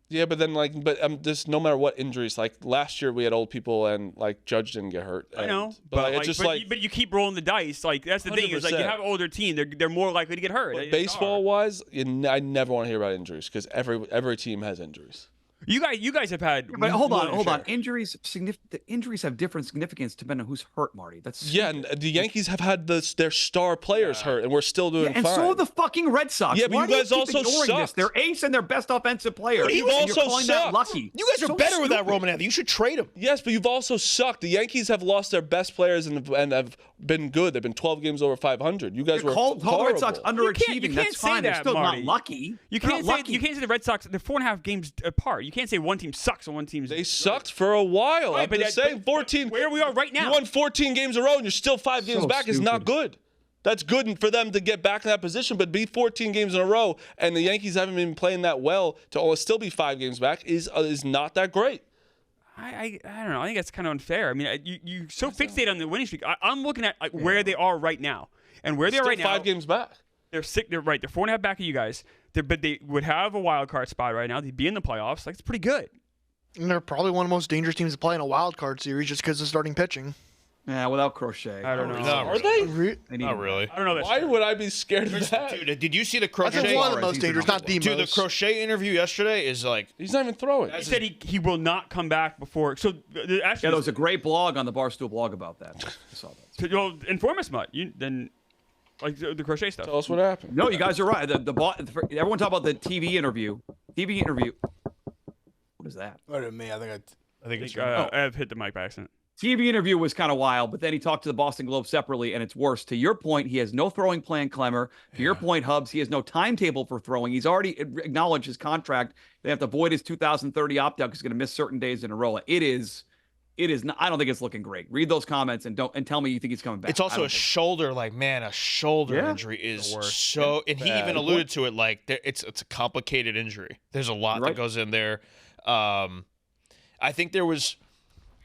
B: Yeah, but then just no matter what injuries. Last year we had old people and Judge didn't get hurt.
C: I know,
B: but
C: you keep rolling the dice. That's the thing is you have an older team, they're more likely to get hurt.
B: Baseball wise, I never want to hear about injuries because every team has injuries.
C: You guys have had.
D: But hold on. Injuries have different significance depending on who's hurt, Marty. That's stupid.
B: And the Yankees have had their star players hurt, and we're still doing fine.
D: And so have the fucking Red Sox.
B: Yeah, but you guys also sucked.
D: Their ace and their best offensive player.
B: But you've also sucked.
D: That lucky.
A: You guys are better with that Roman Anthony. You should trade him.
B: Yes, but you've also sucked. The Yankees have lost their best players and have been good. They've been 12 games over 500. You guys were
D: call the Red Sox
B: horrible.
D: underachieving. That's fine. They're still not lucky.
C: You can't say the Red Sox. They're 4.5 games apart. You can't say one team sucks and one team's.
B: They sucked for a while.
C: Right,
B: I'm just saying 14.
C: Where we are right now.
B: You won 14 games in a row and you're still 5 games back. Is not good. That's good for them to get back in that position, but be 14 games in a row and the Yankees haven't been playing that well to still be 5 games back is not that great.
C: I don't know. I think that's kind of unfair. I mean, you so fixate on the winning streak. I'm looking at where they are right now, and where they are right now.
B: 5 games back.
C: They're sick. They're right. They're 4.5 back of you guys. But they would have a wild card spot right now. They'd be in the playoffs. It's pretty good.
F: And they're probably one of the most dangerous teams to play in a wild card series just because of starting pitching.
D: Yeah, without Crochet.
C: I don't know.
A: Are
B: they?
A: Not really.
C: I don't know.
B: Why would I be scared of that?
A: Dude, did you see the
F: I
A: Crochet?
F: think one of the most dangerous, not the
A: Dude,
F: most.
A: the Crochet interview yesterday is
B: he's not even throwing.
C: He said he will not come back before. So actually,
D: there was a great blog on the Barstool blog about that. I saw that.
C: Well, inform us, Mutt. The Crochet stuff.
B: Tell us what happened.
D: No, you guys are right. Everyone talk about the TV interview. What is that?
E: What did me? I think it's
C: I've hit the mic by accident.
D: TV interview was kind of wild, but then he talked to the Boston Globe separately, and it's worse. To your point, he has no throwing plan, Clemmer. To your point, Hubs, he has no timetable for throwing. He's already acknowledged his contract. They have to void his 2030 opt-out because he's going to miss certain days in a row. It is not, I don't think it's looking great. Read those comments and tell me you think he's coming back.
A: It's also a shoulder, a shoulder injury is so, and he even alluded to it, it's a complicated injury. There's a lot that goes in there. I think there was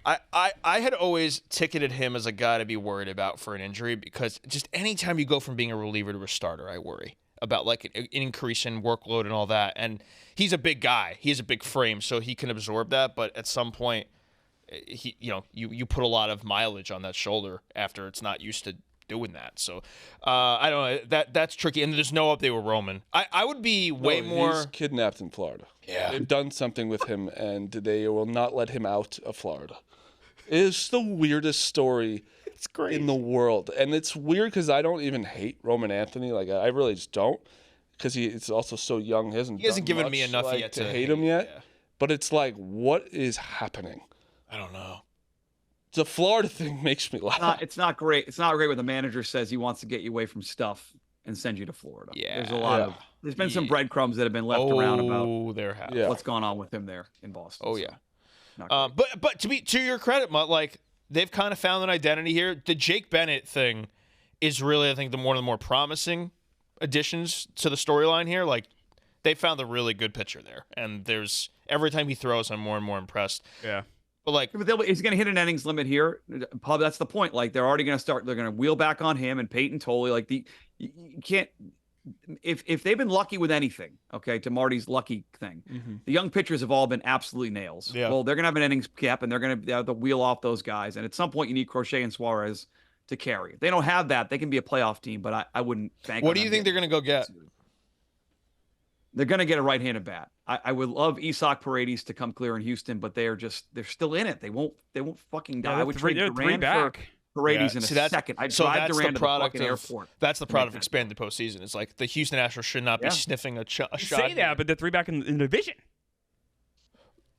A: I had always ticketed him as a guy to be worried about for an injury because just anytime you go from being a reliever to a starter, I worry about like an increase in workload and all that. And he's a big guy. He has a big frame, so he can absorb that. But at some point, you put a lot of mileage on that shoulder after it's not used to doing that. So I don't know. That's tricky. And there's no update with Roman. I would be way more
B: He's kidnapped in Florida.
A: Yeah.
B: They've done something with him, and they will not let him out of Florida. It's the weirdest story in the world. And it's weird because I don't even hate Roman Anthony. Like, I really just don't. Because it's also so young. He hasn't
A: given
B: much,
A: me enough
B: like,
A: yet
B: to
A: to
B: hate him yet.
A: Yeah.
B: But it's like, what is happening?
A: I don't know.
B: The Florida thing makes me laugh.
D: It's not great. It's not great when the manager says he wants to get you away from stuff and send you to Florida.
A: Yeah.
D: There's been some breadcrumbs that have been left around about
A: there have.
B: Yeah.
D: what's going on with him there in Boston.
A: Oh
D: so,
A: yeah.
D: not great.
A: But to your credit, Mutt, like they've kind of found an identity here. The Jake Bennett thing is really, I think, one of the more promising additions to the storyline here. Like they found a really good pitcher there, and there's every time he throws, I'm more and more impressed.
C: Yeah.
A: But like,
D: He's going to hit an innings limit here. Probably that's the point. Like they're already going to start. They're going to wheel back on him and Peyton Tolley. Like you can't. If they've been lucky with anything, okay, to Marty's lucky thing, the young pitchers have all been absolutely nails.
A: Yeah.
D: Well, they're going to have an innings cap, and they're going to have to wheel off those guys. And at some point, you need Crochet and Suarez to carry. If they don't have that, they can be a playoff team. But I wouldn't bank.
A: what do you think they're going to go get?
D: They're going to get a right-handed bat. I would love Isak Paredes to come clear in Houston, but they're still in it. They won't fucking die. I would trade Durant for Paredes in a second. I'd drive Durant to the fucking airport.
A: That's the product of expanded postseason. It's like the Houston Astros should not be sniffing a shot.
C: Say that, but they're 3 back in the division.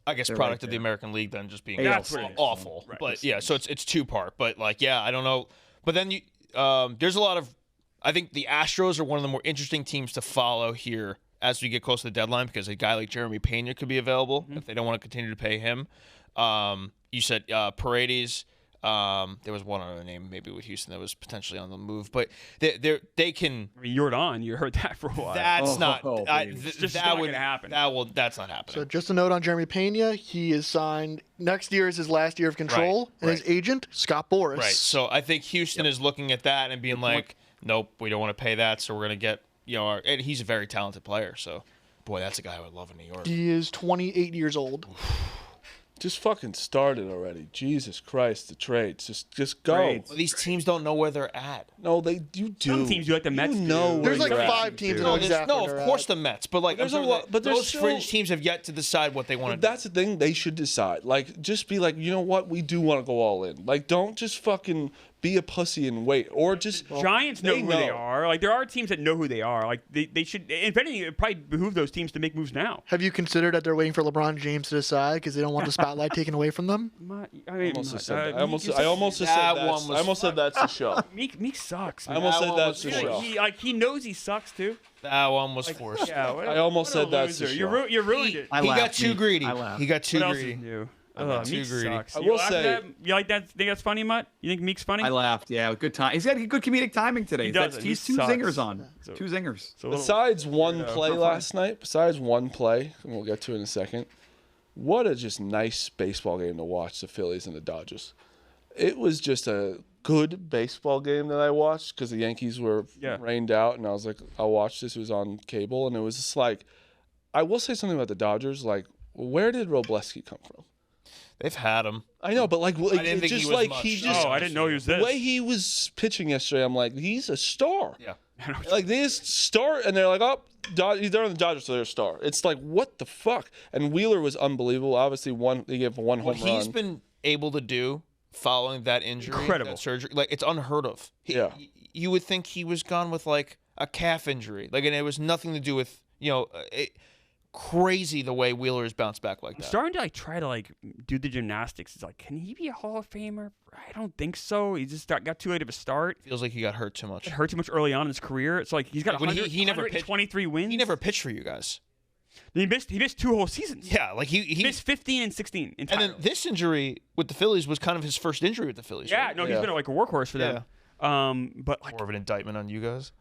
A: I guess
D: They're
A: product
D: right
A: of the
D: there.
A: American League then just being
C: That's
A: awful.
C: right.
A: But yeah, so it's two-part. But like, yeah, I don't know. But then there's a lot of. I think the Astros are one of the more interesting teams to follow here as we get close to the deadline because a guy like Jeremy Pena could be available if they don't want to continue to pay him. You said Paredes. There was one other name maybe with Houston that was potentially on the move, but they can.
C: I mean, Jordan, you heard that for a while.
A: That's not.
C: It's just not gonna happen.
A: That's not happening.
F: So just a note on Jeremy Pena. He is signed. Next year is his last year of control, and his agent, Scott Boras.
A: Right. So I think Houston is looking at that and being like, nope, we don't want to pay that, so we're going to get, and he's a very talented player. So, boy, that's a guy I would love in New York.
F: He is 28 years old.
B: Just fucking started already. Jesus Christ, the trades. Just go.
D: Trades.
A: Well, these teams don't know where they're at.
B: No, you do.
C: Some teams do, like the Mets.
B: know
C: do.
B: where
F: There's like
B: you're at.
F: 5 teams that
A: No,
F: know exactly
A: no,
F: where
A: of
F: they're
A: course
F: at.
A: the Mets, but like
B: There's
A: I'm
B: a
A: sorry,
B: lot- but there's
A: those
B: still-
A: fringe teams have yet to decide what they want to do.
B: That's the thing. They should decide. Like, just be like, you know what? We do want to go all in. Like, don't just fucking be a pussy and wait. Or just
C: Giants know
B: they
C: who they
B: know.
C: are. Like there are teams that know who they are. Like they should. If anything, it probably behoove those teams to make moves now.
F: Have you considered that they're waiting for LeBron James to decide because they don't want the spotlight taken away from them?
C: I mean,
B: almost just said that. I almost just said
A: That
B: that's-
A: one was
B: I almost said that's the show.
C: Meek sucks.
B: I
C: Man.
B: almost
A: That
B: said
A: one
B: that's
A: was
B: the
A: forced.
B: show.
C: He knows he sucks too.
A: That one was forced.
C: Yeah,
B: I almost
C: what a
B: said that's the
C: loser.
B: show.
C: You ruined it.
D: I
A: He got
D: laughed,
A: too
D: Meek.
A: greedy.
D: I laughed.
A: He got too
C: What else is
A: greedy.
C: new?
A: got too
C: Meek
A: greedy.
C: sucks.
B: I
C: You
B: will
C: laugh at
B: say-
C: that? You like that? Think that's funny, Mutt? You think Meek's funny?
D: I laughed. Yeah, good time. He's got good comedic timing today.
C: He does.
D: He's
C: He
D: two
C: sucks.
D: zingers on.
C: So-
D: Two zingers.
C: It's a little-
B: Besides one
C: weird,
B: play
C: for fun.
B: last night, besides one play, and we'll get to it in a second, what a just nice baseball game to watch, the Phillies and the Dodgers. It was just a good baseball game that I watched because the Yankees were rained out, and I was like, I'll watch this. It was on cable, and it was just like, I will say something about the Dodgers. Like, where did Robleski come from?
A: They've had him.
B: I know, but like,
A: I didn't think
B: just
A: he was
B: like
A: much.
B: he just
C: Oh, I didn't know he was this.
B: the way he was pitching yesterday, I'm like, he's a star.
A: Yeah.
B: Like they just start and they're like, oh, he's there on the Dodgers, so they're a star. It's like, what the fuck? And Wheeler was unbelievable. Obviously, he gave one home
A: What he's
B: run.
A: been able to do following that injury,
C: Incredible.
A: that surgery, like it's unheard of. You would think he was gone with like a calf injury, like, and it was nothing to do with crazy the way Wheeler has bounced back like
C: I'm
A: that.
C: starting to like try to like do the gymnastics. It's like, can he be a Hall of Famer? I don't think so. He just got too late of a start.
A: Feels like he got hurt too much.
C: It hurt too much early on in his career. It's like he's got
A: When
C: 100,
A: he never pitched-
C: 123 wins.
A: He never pitched for you guys.
C: He missed 2 whole seasons.
A: Yeah, like
C: He
A: he
C: missed 15 and 16
A: and
C: entirely.
A: then this injury with the Phillies was kind of his first injury with the Phillies.
C: Yeah,
A: right?
C: no, he's been like a workhorse for them. But like,
A: More of an indictment on you guys.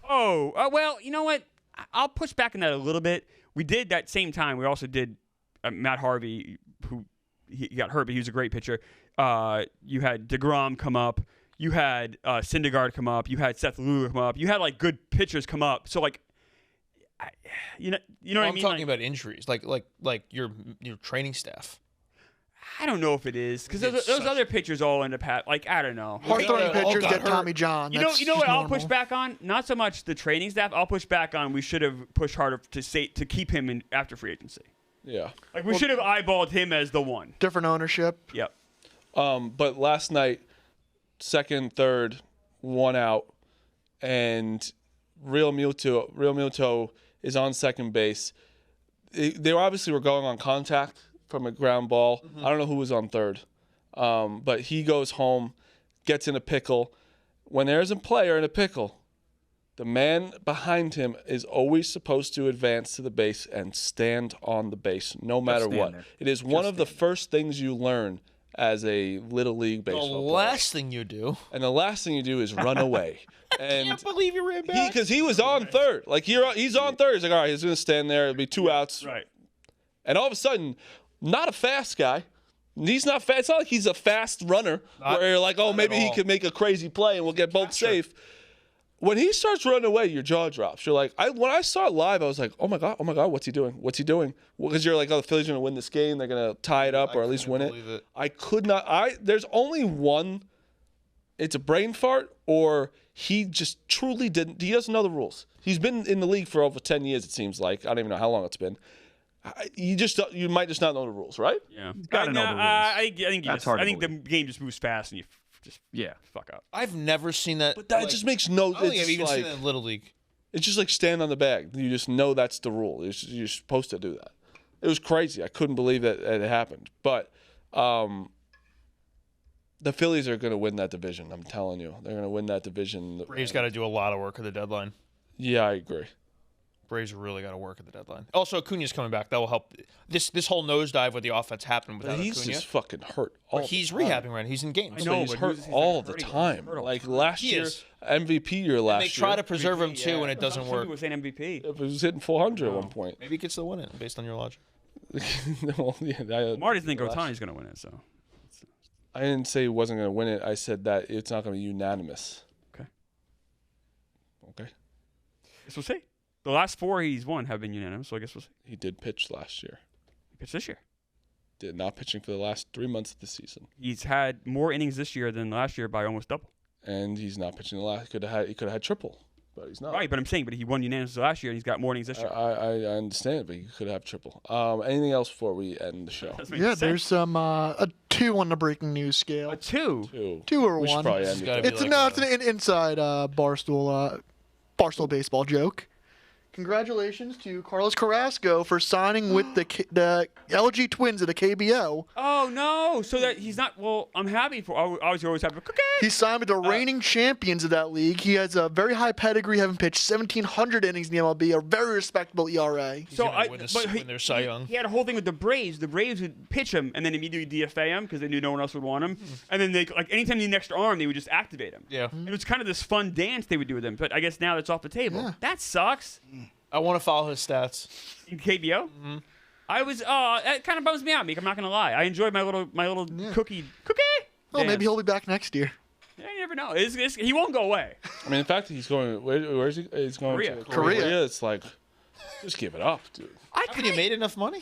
C: well, you know what? I'll push back on that a little bit. We did that same time. We also did Matt Harvey, who he got hurt, but he was a great pitcher. You had DeGrom come up. You had Syndergaard come up. You had Seth Lugo come up. You had like good pitchers come up. So like, you know what I
A: I'm
C: mean?
A: talking
C: Like,
A: about injuries, like your training staff.
C: I don't know if it is because
A: It's
C: those
A: such-
C: other pitchers all end up like I don't know.
F: Hard throwing
A: all
F: pitchers
A: got
F: get
A: hurt.
F: Tommy John.
C: You know
F: That's
C: what
F: just
C: I'll
F: normal.
C: push back on? Not so much the training staff. I'll push back on we should have pushed harder to keep him in after free agency.
B: Yeah.
C: Like we should have eyeballed him as the one.
F: Different ownership.
C: Yep.
B: But last night, second, third, one out, and Real Muto is on second base. They obviously were going on contact from a ground ball. I don't know who was on third, but he goes home, gets in a pickle. When there's a player in a pickle, the man behind him is always supposed to advance to the base and stand on the base, no matter
D: stand
B: what.
D: there.
B: It is one of the first things you learn as a little league
A: The
B: baseball player.
A: last thing you do.
B: And the last thing you do is run away.
A: I
B: And
A: can't believe you ran back.
B: because he was on third, like he's on third. He's like, all right, he's gonna stand there. It'll be 2 outs.
C: Right.
B: And all of a sudden, not a fast guy. He's not fast. It's not like he's a fast runner where you're like, oh, maybe he
A: all.
B: could make a crazy play and we'll get both safe. When he starts running away, your jaw drops. You're like, when I saw it live, I was like, oh my god, what's he doing? What's he doing? Because you're like, oh, the Phillies are gonna win this game. They're gonna tie it up or at least win it.
A: believe it.
B: I could not. There's only one. It's a brain fart, or he just truly didn't. He doesn't know the rules. He's been in the league for over 10 years. It seems like I don't even know how long it's been. You might just not know the rules, right?
C: Yeah.
D: gotta know the rules.
C: I think
D: That's hard to
C: I think the
D: believe.
C: game just moves fast and you just
D: Yeah.
C: fuck up.
A: I've never seen that.
B: But that just makes no.
A: I don't think
B: It's
A: I've even
B: like,
A: seen that in Little League.
B: it's just like stand on the bag. You just know that's the rule. You're supposed to do that. It was crazy. I couldn't believe that it happened. But the Phillies are going to win that division. I'm telling you, they're going to win that division.
A: Braves got to do a lot of work at the deadline.
B: Yeah, I agree.
A: Braves really got to work at the deadline. Also, Acuna's coming back. That will help. This whole nosedive with the offense happened without
B: He's
A: Acuna.
B: just fucking hurt. All
A: He's
B: the time.
A: rehabbing right now. He's in games.
C: I know,
B: He's
C: but
B: hurt
C: he's
B: all
C: like
B: the
C: hurting.
B: time.
C: Hurt all
B: Like
C: the time.
B: last
A: He
B: year,
A: is.
B: MVP year
A: And
B: last
A: they try
B: year.
A: to preserve him too, and it doesn't
C: Some
A: work.
C: people were saying MVP.
B: It was hitting 400 at one point.
A: Maybe he gets the win it based on your logic.
B: Well, yeah,
C: Marty think Otani's going to win it, so.
B: I didn't say he wasn't going to win it. I said that it's not going to be unanimous.
C: Okay.
B: Okay.
C: Guess we'll see. The last 4 he's won have been unanimous, so I guess we'll see.
B: He did pitch last year.
C: He pitched this year.
B: Did not pitching for the last 3 months of the season,
C: He's had more innings this year than last year by almost double.
B: and he's not pitching the last. He could have had triple, but he's not.
C: Right, but I'm saying, but he won unanimous last year, and he's got more innings this year.
B: I understand, but he could have triple. Anything else before we end the show?
C: Doesn't make
F: Yeah,
C: sense.
F: there's some a 2 on the breaking news scale.
C: a 2.
B: 2.
F: 2 or
B: We should
F: 1.
B: probably end
A: gotta
B: it.
A: be
F: It's
A: like
F: an inside Barstool baseball joke. Congratulations to Carlos Carrasco for signing with the LG Twins at the KBO.
C: Oh no! So that he's not. Well, I'm happy for. I was always happy for Cookie.
F: He signed with the reigning champions of that league. He has a very high pedigree, having pitched 1,700 innings in the MLB, a very respectable ERA.
C: So
A: gonna win their Cy Young.
C: He had a whole thing with the Braves. The Braves would pitch him and then immediately DFA him because they knew no one else would want him. And then they anytime they need an extra arm, they would just activate him.
A: Yeah.
C: It was kind of this fun dance they would do with him. But I guess now that's off the table. That sucks.
A: I want to follow his stats.
C: In KBO. I was. That kind of bums me out, Meek. I'm not gonna lie. I enjoyed my little cookie.
F: Well, maybe
C: dance.
F: he'll be back next year.
C: Yeah, you never know. He won't go away.
B: I mean, in fact, he's going. Where is he? He's going
C: Korea.
B: to
F: Korea.
B: It's like, just give it up, dude.
A: Haven't you made enough money?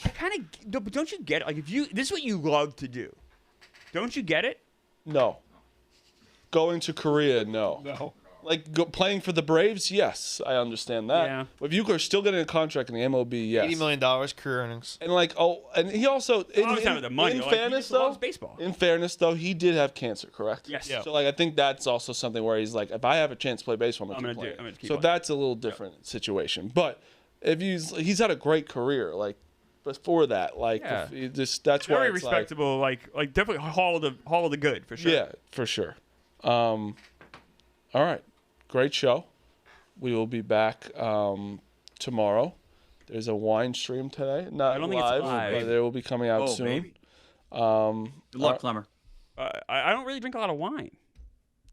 C: But don't you get it? Like if you, this is what you love to do. Don't you get it?
B: No. Going to Korea, no.
A: No.
B: Like playing for the Braves, yes, I understand that.
C: Yeah.
B: If you are still getting a contract in the MLB, yes.
A: $80 million career earnings.
B: And like, and he also in,
C: I was having the money.
B: in
C: Like,
B: fairness
C: he just loves
B: though,
C: baseball.
B: in fairness though, he did have cancer, correct?
C: Yes. Yeah.
B: So like, I think that's also something where he's like, if I have a chance to play baseball, I'm
C: gonna
B: gonna
C: do it.
B: keep
C: I'm
B: playing.
C: gonna keep
B: So
C: playing.
B: that's a little different situation. But if he's had a great career, like before that, like
C: Yeah.
B: if he just that's why
C: Very
B: it's
C: respectable. Like definitely hall of the good for sure.
B: Yeah, for sure. All right. Great show. We will be back tomorrow. There's a wine stream today. Not
C: I don't think it's
B: live,
C: live.
B: but it will be coming out
D: Oh,
B: soon.
D: baby.
B: Um,
D: Good luck, Clemmer.
C: I don't really drink a lot of wine.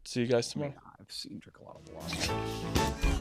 B: see you guys tomorrow.
D: I've seen you drink a lot of wine.